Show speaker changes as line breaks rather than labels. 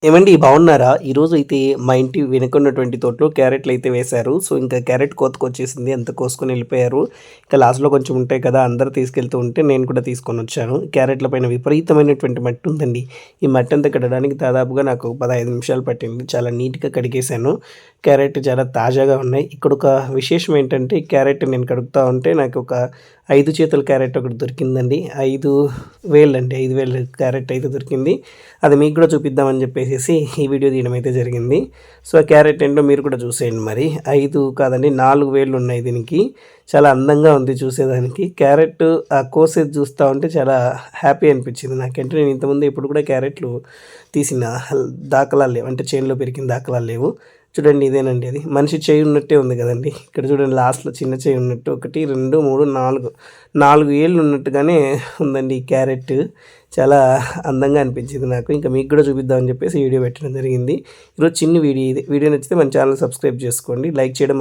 ఏమండి బాగున్నారా? ఈరోజు అయితే మా ఇంటి వెనుకున్నటువంటి తోటలో క్యారెట్లు అయితే వేశారు. సో, ఇంకా క్యారెట్ కోతకొచ్చేసింది. అంతా కోసుకొని వెళ్ళిపోయారు. ఇంకా లాస్ట్‌లో కొంచెం ఉంటాయి కదా! అందరూ తీసుకెళ్తూ ఉంటే నేను కూడా తీసుకొనొచ్చాను. క్యారెట్ల పైన విపరీతమైనటువంటి మట్టి ఉందండి. ఈ మట్టి అంతా కడగడానికి దాదాపుగా నాకు 15 నిమిషాలు పట్టింది. చాలా నీట్‌గా కడిగేశాను. క్యారెట్ చాలా తాజాగా ఉన్నాయి. ఇక్కడొక విశేషం ఏంటంటే, ఈ క్యారెట్ నేను కడుగుతా ఉంటే నాకొక 5 చేతుల క్యారెట్ ఒకటి దొరికిందండి. 5 వేలండి. 5 వేలు క్యారెట్ అయితే దొరికింది. అది మీకు కూడా చూపిద్దామని చెప్పేసేసి ఈ వీడియో తీయడం అయితే జరిగింది. సో, ఆ క్యారెట్ ఏంటో మీరు కూడా చూసేయండి మరి. 5 కాదండి 4 వేళ్ళు ఉన్నాయి దీనికి. చాలా అందంగా ఉంది చూసేదానికి. క్యారెట్ కోసేది చూస్తా ఉంటే చాలా హ్యాపీ అనిపించింది నాకంటే. నేను ఇంతకుముందు ఎప్పుడు కూడా క్యారెట్లు తీసిన దాఖలాలు లేవు. అంటే చేనులో పెరిగిన దాఖలాలు లేవు. చూడండి ఇదేనండి అది. మనిషి చెయ్యి ఉన్నట్టే ఉంది కదండీ! ఇక్కడ చూడండి లాస్ట్‌లో చిన్న చెయ్యి ఉన్నట్టు 1, 2, 3, 4 ఏళ్ళు ఉన్నట్టుగానే ఉందండి ఈ క్యారెట్. చాలా అందంగా అనిపించింది నాకు. ఇంకా మీకు కూడా చూపిద్దామని చెప్పేసి ఈ వీడియో పెట్టడం జరిగింది. ఈరోజు చిన్న వీడియో ఇది. వీడియో నచ్చితే మన ఛానల్ సబ్స్క్రైబ్ చేసుకోండి. లైక్ చేయడం